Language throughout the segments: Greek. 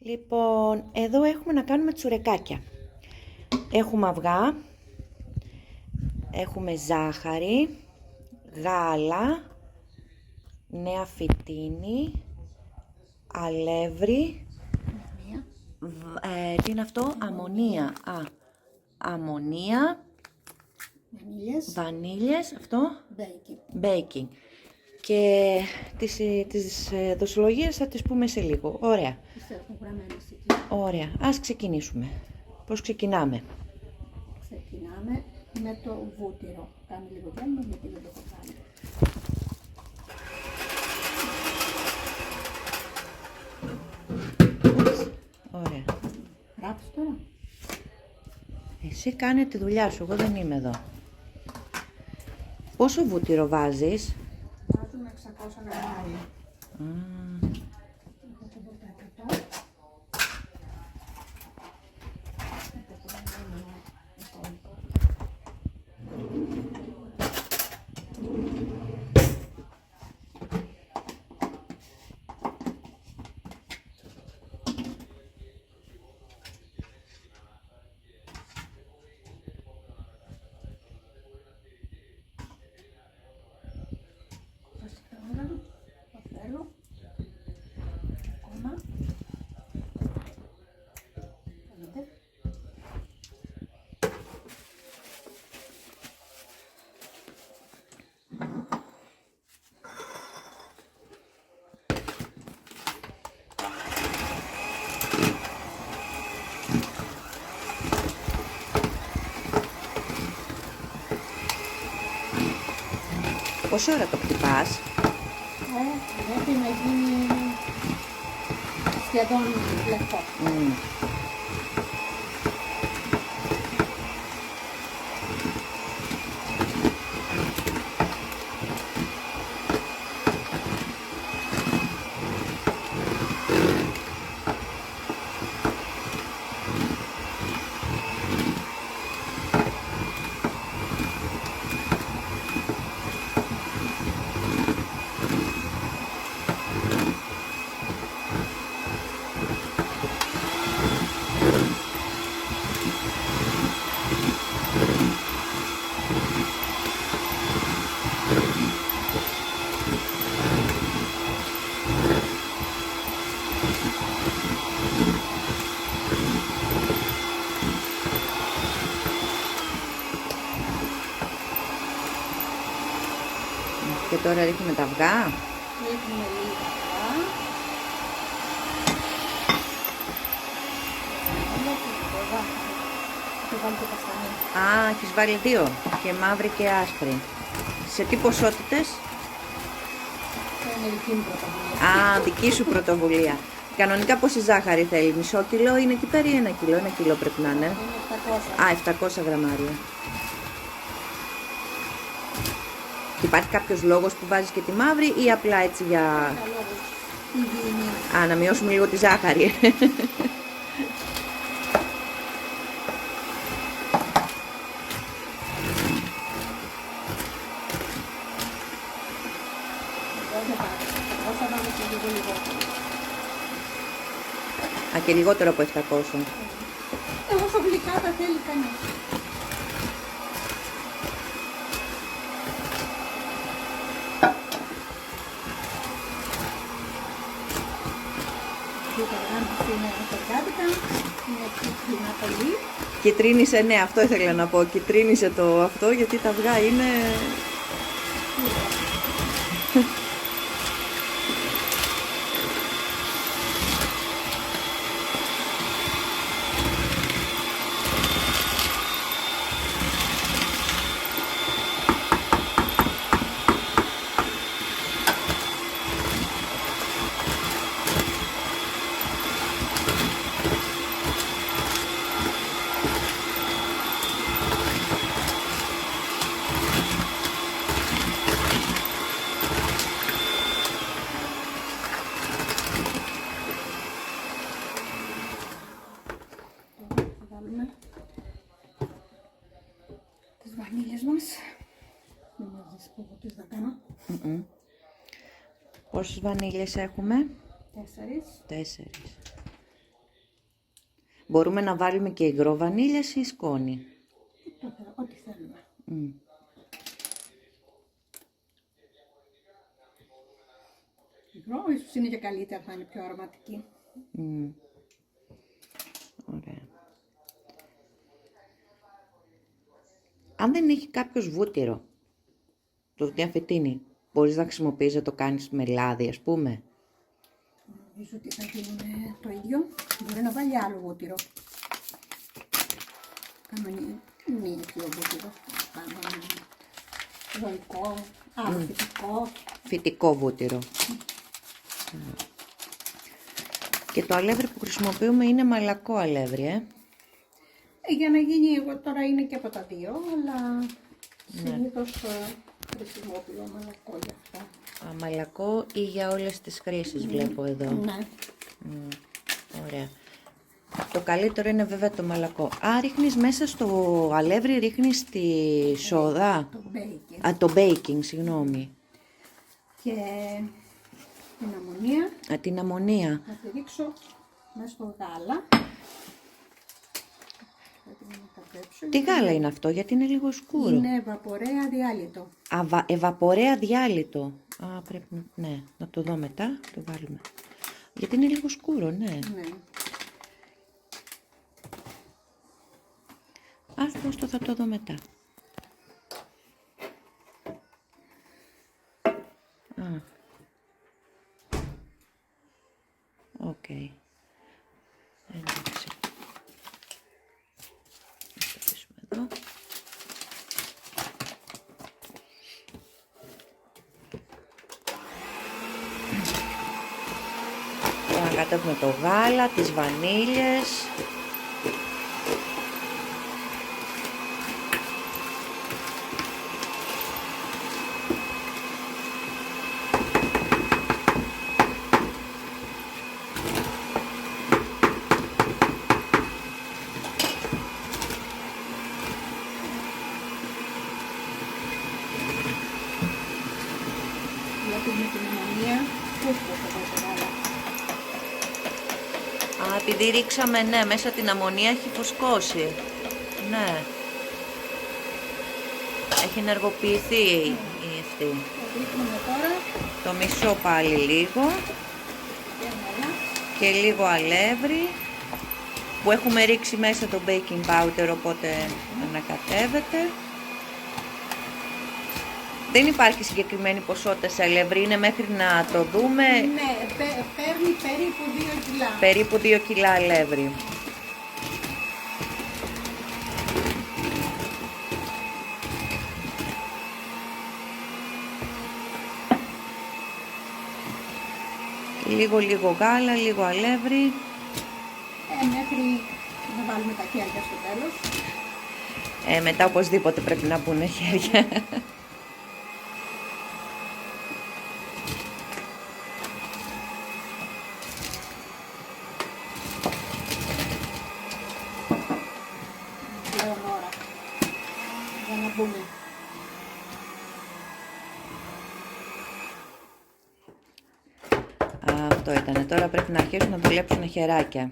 Λοιπόν, εδώ έχουμε να κάνουμε τσουρεκάκια. Έχουμε αυγά, έχουμε ζάχαρη, γάλα, νέα φυτίνη, αλεύρι, τι είναι αυτό, αμμονία, αμμονία, βανίλιες, αυτό, baking. Και τις δοσολογίες θα τις πούμε σε λίγο. Ωραία. Ωραία. Ας ξεκινήσουμε. Πώς ξεκινάμε? Ξεκινάμε με το βούτυρο. Κάνει λίγο γέμμα γιατί δεν το έχω κάνει. Ωραία. Γράψεις τώρα. Εσύ κάνε τη δουλειά σου, εγώ δεν είμαι εδώ. Πόσο βούτυρο βάζεις? Βάζουμε 600 γραμμάρια. Έχω το 100. Πόση ώρα το χτυπάς? Πρέπει να γίνει σχεδόν λεπτό. Και τώρα ρίχνουμε τα αυγά. Ρίχνουμε λίγα αυγά. Έχω βάλει και καστανή. Έχεις βάλει δύο. Και μαύρη και άσπρη. Σε τι ποσότητες? Είναι δική μου πρωτοβουλία. Δική σου πρωτοβουλία. Κανονικά πόση ζάχαρη θέλει? Μισό κιλό είναι εκεί πέρα ή 1 κιλό? 1 κιλό πρέπει να είναι. Είναι 700. 700 γραμμάρια. Και υπάρχει κάποιος λόγος που βάζεις και τη μαύρη ή απλά έτσι για... να μειώσουμε λίγο τη ζάχαρη. Και λιγότερο από 700. Όσο γλυκά τα θέλει κανείς. Κιτρίνησε, ναι, αυτό ήθελα να πω. Κιτρίνησε το αυτό γιατί τα αυγά είναι... βανίλιες μας. Μην μας δεις πω τι θα κάνω. Πόσες βανίλιες έχουμε? 4. 4. Μπορούμε να βάλουμε και υγρό βανίλιας ή σκόνη. Ό,τι θέλουμε. Υγρό ίσως είναι και καλύτερα, θα είναι πιο αρωματική. Ωραία. Αν δεν έχει κάποιος βούτυρο, το διαφετίνει, μπορείς να χρησιμοποιείς να το κάνεις με λάδι, ας πούμε. Νομίζω ότι θα γίνουν το ίδιο. Μπορεί να βάλει άλλο βούτυρο. Κανονικό βούτυρο. Ζωικό, άλλο φυτικό. Φυτικό βούτυρο. Και το αλεύρι που χρησιμοποιούμε είναι μαλακό αλεύρι, Για να γίνει, εγώ τώρα είναι και από τα δύο, αλλά συνήθως χρησιμοποιώ μαλακό για αυτά. Μαλακό ή για όλες τις χρήσεις βλέπω εδώ. Ναι. Ωραία. Το καλύτερο είναι βέβαια το μαλακό. Ρίχνεις μέσα στο αλεύρι, ρίχνεις τη σόδα. Το baking. Το baking, συγγνώμη. Και την αμμονία. Την αμμονία. Θα τη ρίξω μέσα στο γάλα. Τι γάλα είναι αυτό, γιατί είναι λίγο σκούρο. Είναι ευαπορέα διάλυτο. Ευαπορέα διάλυτο. Πρέπει να το δω μετά, το βάλουμε. Γιατί είναι λίγο σκούρο, ναι. Άστο, θα το δω μετά. Οκ. Εντάξει. Θα το αφήσουμε εδώ. Ανακατεύουμε το γάλα, τις βανίλιες. Με την αμμονία, το γάλα. Επειδή ρίξαμε, μέσα την αμμονία έχει φουσκώσει. Ναι. Έχει ενεργοποιηθεί η αυτή. Ρίχνουμε τώρα Το μισό πάλι λίγο. Και λίγο αλεύρι. Που έχουμε ρίξει μέσα το baking powder, οπότε ανακατεύεται. Δεν υπάρχει συγκεκριμένη ποσότητα σε αλεύρι, είναι μέχρι να το δούμε. Ναι, παίρνει περίπου 2 κιλά. Περίπου 2 κιλά αλεύρι. Λίγο γάλα, λίγο αλεύρι. Μέχρι να βάλουμε τα χέρια στο τέλος. Μετά οπωσδήποτε πρέπει να μπουν χέρια. Πλέον ώρα για να μπούμε. Αυτό ήτανε. Τώρα πρέπει να αρχίσουν να δουλέψουν χεράκια.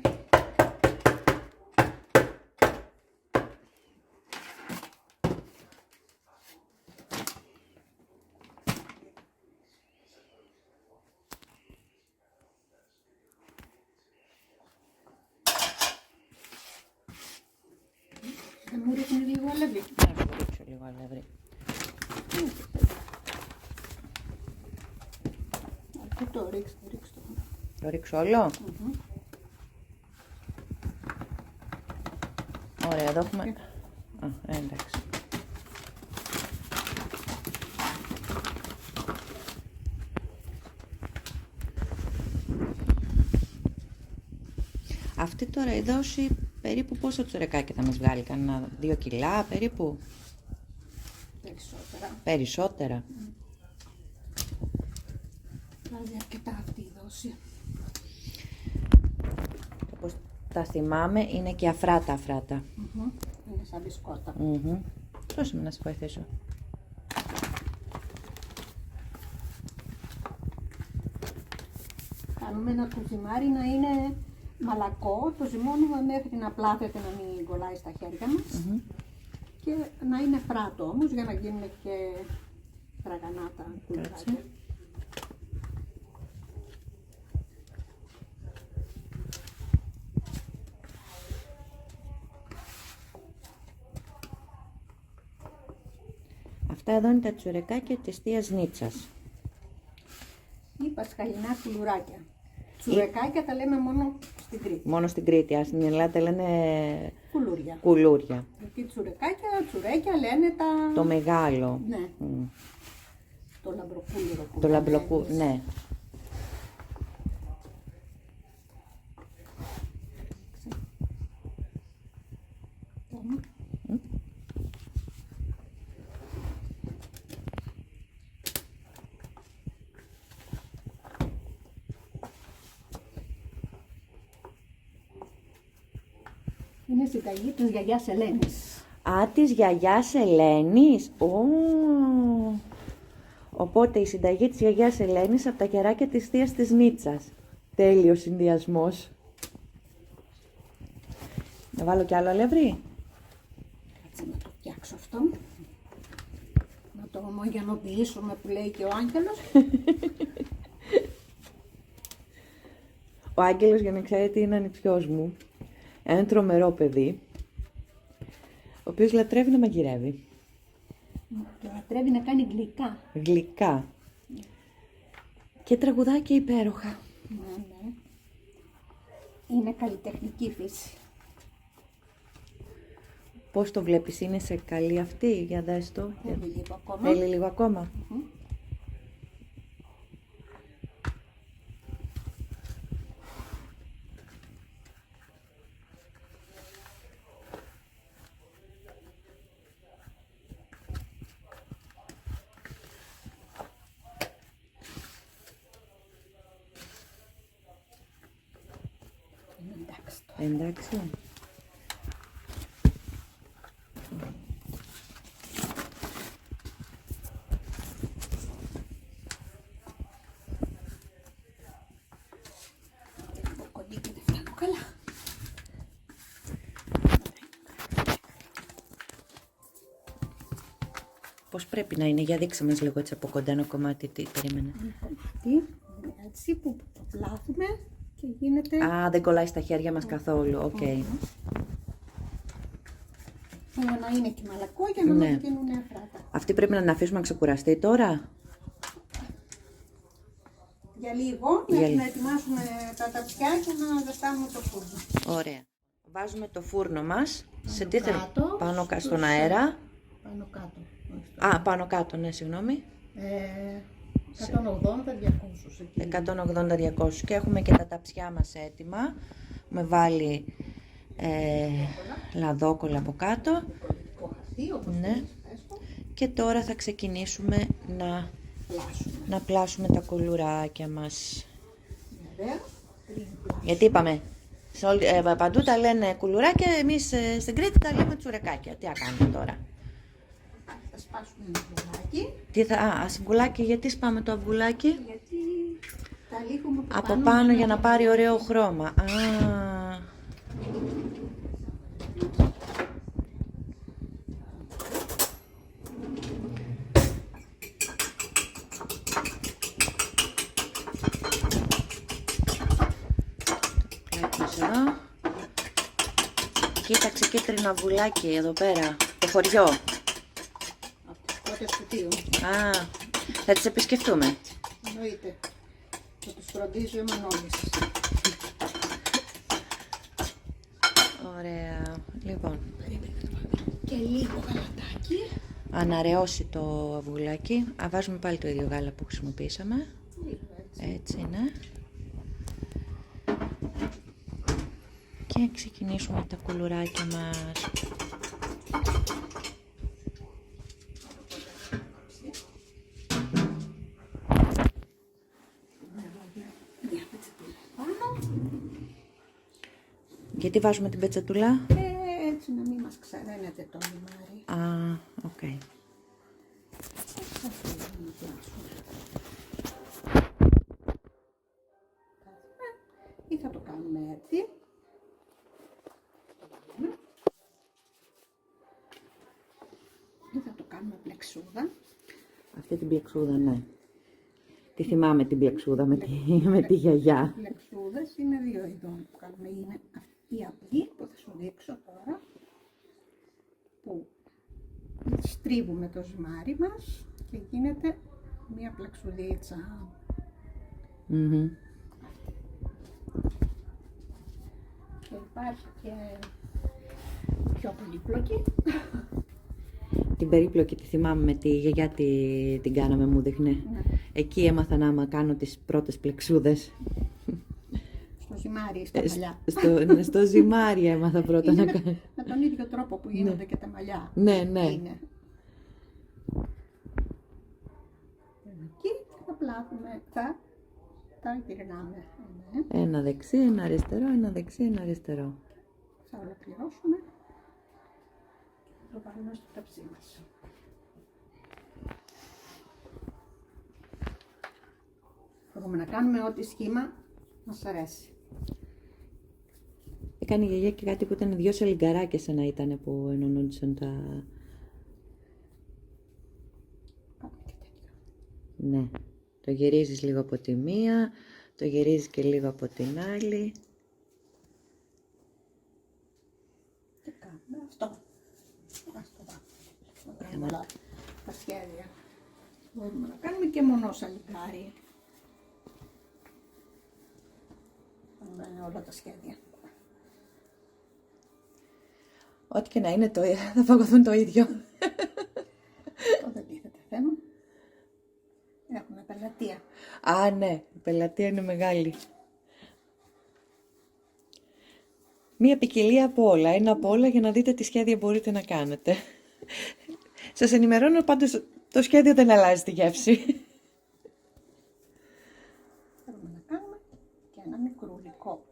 Θα μου ρίχνει λίγο αλεύρι. Να σου ρίξω λίγο αλεύρι. Το ρίξω. Το ρίξω όλο. Ωραία, εδώ έχουμε... εντάξει. Αυτή τώρα η δόση περίπου πόσο τσουρεκάκι θα μας βγάλει, κανένα 2 κιλά περίπου. Περισσότερα. Βάζει αρκετά αυτή η δόση. Όπως τα θυμάμαι είναι και αφράτα. Είναι σαν μπισκότα. Δώσε με να σε βοηθήσω. Κάνουμε ένα κουζιμάρι να είναι μαλακό, το ζυμώνουμε μέχρι να πλάθεται, να μην κολλάει στα χέρια μας. Και να είναι φράτο όμως, για να γίνουν και τραγανά τα κουλουράκια. Αυτά εδώ είναι τα τσουρεκάκια της θείας Νίτσας. Ή πασχαλινά κουλουράκια. Τσουρεκάκια τα λέμε μόνο στην Κρήτη. Μόνο στην Κρήτη, στην Ελλάδα λένε Κουλούρια. κουλούρια. Εκεί τσουρεκάκια, τσουρέκια λένε τα... Το μεγάλο. Ναι. Το λαμπροκούλουρο. Το λαμπροκούλουρο, ναι. Είναι συνταγή της γιαγιάς Ελένης. Α, της γιαγιάς Ελένης. Οπότε η συνταγή της γιαγιάς Ελένης από τα κεράκια της θείας της Νίτσας. Τέλειος συνδυασμός. Να βάλω κι άλλο αλεύρι. Κάτσε να το φτιάξω αυτό. Να το ομογενοποιήσουμε που λέει και ο Άγγελος. Ο Άγγελος, για να ξέρετε, είναι ανιψιός μου. Ένα τρομερό παιδί, ο οποίος λατρεύει να μαγειρεύει. Και λατρεύει να κάνει γλυκά. Γλυκά. Και τραγουδάκια υπέροχα. Ναι, ναι. Είναι καλλιτεχνική φύση. Πώς το βλέπεις, είναι σε καλή αυτή, για δες το. Θέλει λίγο ακόμα. Θέλει λίγο ακόμα. Εντάξει. Κολλήκε, δεν φτάνω καλά. Πώς πρέπει να είναι, για δείξε μας λίγο έτσι από κοντά ένα κομμάτι, τι περίμενε. Ένα κομμάτι, έτσι που το πλάθουμε και γίνεται... Α, δεν κολλάει στα χέρια μας καθόλου, οκ. Για να είναι και μαλακό, για να μην γίνουν φράτα. Αυτή πρέπει να την αφήσουμε να ξεκουραστεί τώρα. Για λίγο, μέχρι να ετοιμάσουμε τα ταψιά και να ζεστάνουμε το φούρνο. Ωραία. Βάζουμε το φούρνο μας σε τι πάνω κάτω, στον αέρα. Πάνω κάτω. Α, πάνω κάτω, ναι, συγγνώμη. 180-200. 180-200 και έχουμε και τα ταψιά μας έτοιμα. Με βάλει λαδόκολλα από κάτω. Ναι. Και τώρα θα ξεκινήσουμε να πλάσουμε τα κουλουράκια μας. Γιατί είπαμε, παντού τα λένε κουλουράκια, εμείς στην Κρήτη τα λέμε τσουρεκάκια. Τι θα κάνουμε τώρα. Θα σπάσουμε ένα αυγουλάκι. Αυγουλάκι, γιατί σπάμε το αυγουλάκι? Γιατί τα λίχουμε από πάνω για να πάρει ωραίο χρώμα. Κοίταξε κίτρινο αυγουλάκι εδώ πέρα, το χωριό. Από τις πρώτες του θείου. Θα τις επισκεφτούμε. Εννοείται. Θα τους φροντίζει ο Μανώλης. Ωραία. Λοιπόν. Και λίγο γαλατάκι. Αναραιώσει το αυγουλάκι. Βάζουμε πάλι το ίδιο γάλα που χρησιμοποίησαμε. Έτσι είναι. Και ξεκινήσουμε τα κουλουράκια μας. Γιατί βάζουμε την πετσετούλα? Έτσι να μην μας ξαραίνεται το λιμάρι. Οκ. Ή θα το κάνουμε έτσι. κάνουμε πλεξούδα. Αυτή την πλεξούδα, ναι. Τη θυμάμαι την πλεξούδα με τη γιαγιά. Οι πλεξούδες είναι δύο ειδών που κάνουμε. Είναι αυτή η απλή που θα σου δείξω τώρα, που στρίβουμε το ζυμάρι μας και γίνεται μία πλεξουδίτσα. Και υπάρχει και πιο πολύπλοκη. Την περίπλοκη τη θυμάμαι με τη γιαγιά την κάναμε, μου δείχνε. Ναι. Εκεί έμαθα να κάνω τις πρώτες πλεξούδες. Στο ζυμάρι, στα μαλλιά. Στο ζυμάρι έμαθα πρώτα να κάνω. Με τον ίδιο τρόπο που γίνονται και τα μαλλιά. Ναι, ναι. Είναι. Εκεί θα πλάθουμε, τα γυρνάμε. Ναι. Ένα δεξί, ένα αριστερό, ένα δεξί, ένα αριστερό. Θα ολοκληρώσουμε. Το βάλουμε στο ταψί μας. Μπορούμε να κάνουμε ό,τι σχήμα μας αρέσει. Έκανε η γιαγιά και κάτι που ήταν 2 σελιγκαράκια ένα ήταν που ενωνόντουσαν τα... Κάνουμε και τέτοιο. Ναι. Το γυρίζεις λίγο από τη μία, το γυρίζεις και λίγο από την άλλη. Και κάνουμε αυτό. Ας το βάλουμε. Να κάνουμε όλα τα σχέδια. Μπορούμε να κάνουμε και μονό σαλιγκάρι. Κάνουμε όλα τα σχέδια. Ό,τι και να είναι, θα παγωθούν το ίδιο. Αυτό δεν τίθεται θέμα. Έχουμε πελατεία. Α, ναι, η πελατεία είναι μεγάλη. Μία ποικιλία από όλα, ένα από όλα για να δείτε τι σχέδια μπορείτε να κάνετε. Σας ενημερώνω πάντως, το σχέδιο δεν αλλάζει τη γεύση. Θέλουμε να κάνουμε και ένα μικρούλικο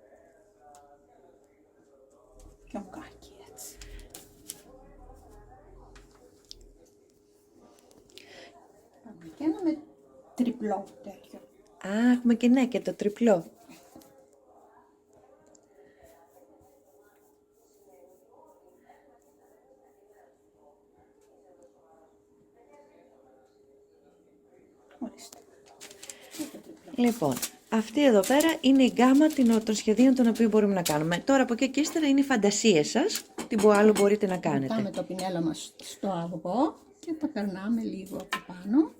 πιονκάκι έτσι. Πάμε και ένα με τριπλό τέτοιο. Α, έχουμε και ναι, και το τριπλό. Ορίστε. Λοιπόν, αυτή εδώ πέρα είναι η γκάμα των σχεδίων των οποίων μπορούμε να κάνουμε. Τώρα από εκεί και ύστερα είναι οι φαντασίες σας, τι άλλο μπορείτε να κάνετε. Πάμε το πινέλο μας στο αυγό και τα περνάμε λίγο από πάνω.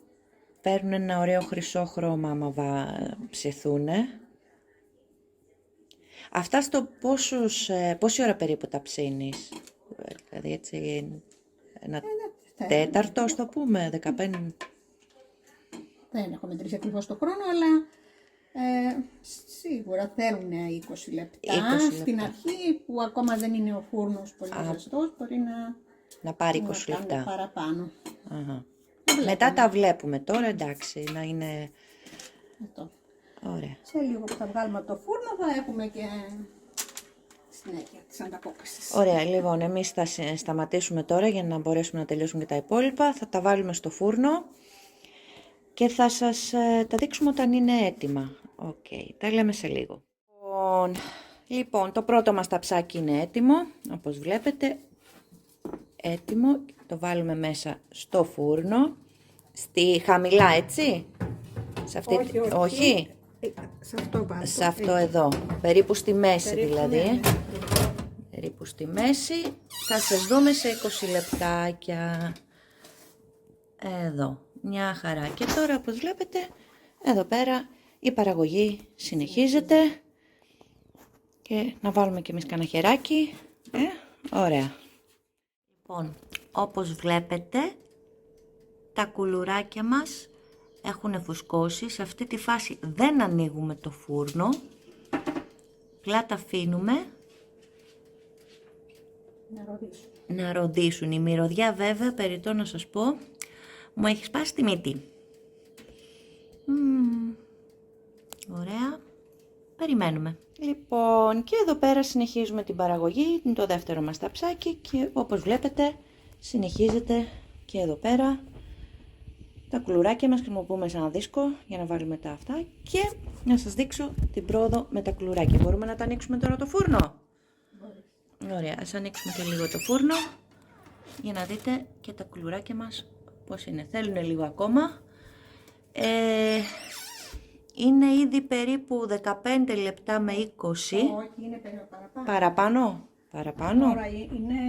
Παίρνουν ένα ωραίο χρυσό χρώμα άμα ψηθούνε. Αυτά στο πόση ώρα περίπου τα ψήνεις? Δηλαδή έτσι ένα τέταρτο, ας το πούμε, 15... Δεν έχω μετρήσει ακριβώς το χρόνο, αλλά σίγουρα θέλουν 20 λεπτά. Στην αρχή που ακόμα δεν είναι ο φούρνος πολύ ζεστός, μπορεί να πάρει 20 λεπτά. Παραπάνω. Αχα. Μετά τα βλέπουμε τώρα, εντάξει, να είναι... Αυτό. Ωραία. Σε λίγο που θα βγάλουμε από το φούρνο θα έχουμε και συνέχεια της ανταπόκρισης. Ωραία, λοιπόν, εμείς θα σταματήσουμε τώρα για να μπορέσουμε να τελειώσουμε και τα υπόλοιπα. Θα τα βάλουμε στο φούρνο και θα σας τα δείξουμε όταν είναι έτοιμα. Οκ, τα λέμε σε λίγο. Λοιπόν, το πρώτο μας ταψάκι είναι έτοιμο, όπως βλέπετε. Έτοιμο, το βάλουμε μέσα στο φούρνο, στη χαμηλά, έτσι. Σε αυτή... Όχι. Σε αυτό βάζω. Σε αυτό εδώ, περίπου στη μέση δηλαδή. Ναι. Περίπου στη μέση. Θα σας δούμε σε 20 λεπτάκια. Εδώ, μια χαρά. Και τώρα, όπως βλέπετε, εδώ πέρα η παραγωγή συνεχίζεται. Και να βάλουμε και εμείς κανένα χεράκι. Ωραία. Λοιπόν, όπως βλέπετε, τα κουλουράκια μας έχουν φουσκώσει. Σε αυτή τη φάση δεν ανοίγουμε το φούρνο. Απλά τα αφήνουμε να ροδίσουν. Η μυρωδιά βέβαια, περιττό να σας πω, μου έχει σπάσει τη μύτη. Ωραία. Περιμένουμε. Λοιπόν, και εδώ πέρα συνεχίζουμε την παραγωγή, είναι το δεύτερο μας ταψάκι και όπως βλέπετε συνεχίζεται και εδώ πέρα τα κουλουράκια μας. Χρησιμοποιούμε σαν δίσκο για να βάλουμε τα αυτά και να σας δείξω την πρόοδο με τα κουλουράκια. Μπορούμε να τα ανοίξουμε τώρα το φούρνο? Ωραία, ας ανοίξουμε και λίγο το φούρνο. για να δείτε και τα κουλουράκια μας πώς είναι. Θέλουν λίγο ακόμα. Είναι ήδη περίπου 15 λεπτά με 20. Όχι, είναι παραπάνω. Παραπάνω. Παραπάνω. Τώρα είναι...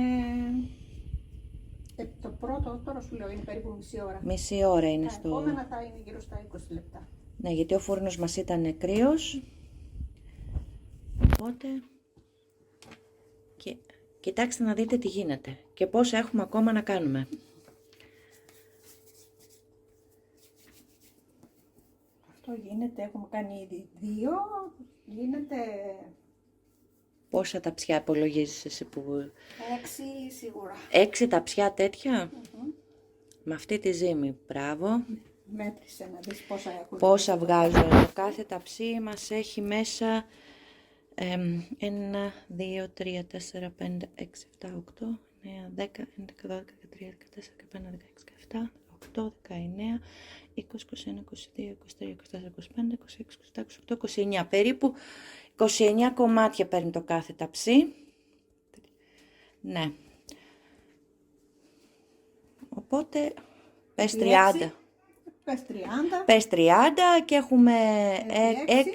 το πρώτο, τώρα σου λέω, είναι περίπου μισή ώρα. Μισή ώρα είναι Τα στο... επόμενα θα είναι γύρω στα 20 λεπτά. Ναι, γιατί ο φούρνος μας ήταν κρύος. Οπότε... Και κοιτάξτε να δείτε τι γίνεται και πόσα έχουμε ακόμα να κάνουμε. Αυτό γίνεται, έχουμε κάνει ήδη 2, γίνεται... Πόσα ταψιά υπολογίζεις εσύ που... 6 σίγουρα. 6 ταψιά τέτοια. Με αυτή τη ζύμη, μπράβο. Μέτρησε να δεις πόσα έχουν. Πόσα βγάζω. Το κάθε ταψί μας έχει μέσα 1, 2, 3, 4, 5, 6, 7, 8, 9, 10, 11, 12, 13, 14, 15, 16, 17, 18, 19, 20, 21, 22, 23, 24, 25, 26, 27, 28, 29. Περίπου 29 κομμάτια παίρνει το κάθε ταψί. Ναι. Οπότε πες 30. Πες 30. Πες 30 και έχουμε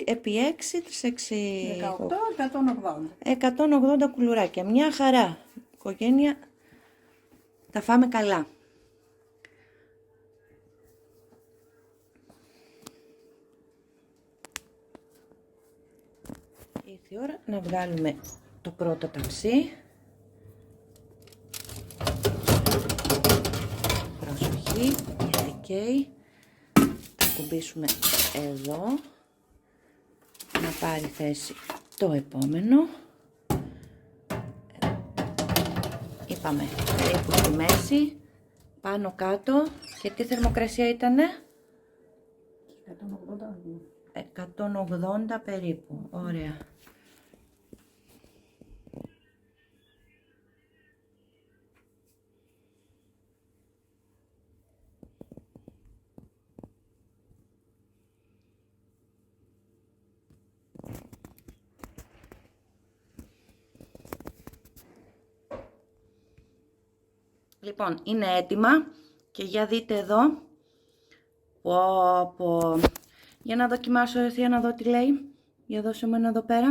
επί 6, 18, 180 κουλουράκια. Μια χαρά. Οικογένεια, τα φάμε καλά. Ήρθε η ώρα να βγάλουμε το πρώτο ταψί. Προσοχή, γιατί καίει. Θα κουμπίσουμε εδώ. Να πάρει θέση το επόμενο. Είπαμε περίπου στη μέση. Πάνω κάτω. Και τι θερμοκρασία ήτανε? 180 περίπου. Ωραία. Λοιπόν, είναι έτοιμα και για δείτε εδώ. Για να δοκιμάσω Ευθεία να δω τι λέει. Για δώσε μου ένα εδώ πέρα.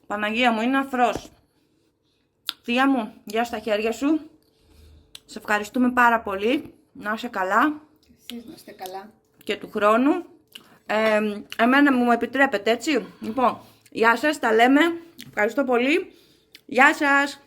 Παναγία μου, είναι αφρός. Θεία μου, γεια στα χέρια σου. Σε ευχαριστούμε πάρα πολύ. Να είσαι καλά. Εσείς να είστε καλά. Και του χρόνου. Εμένα μου επιτρέπετε, έτσι. Λοιπόν, γεια σας, τα λέμε. Ευχαριστώ πολύ. Γεια σας.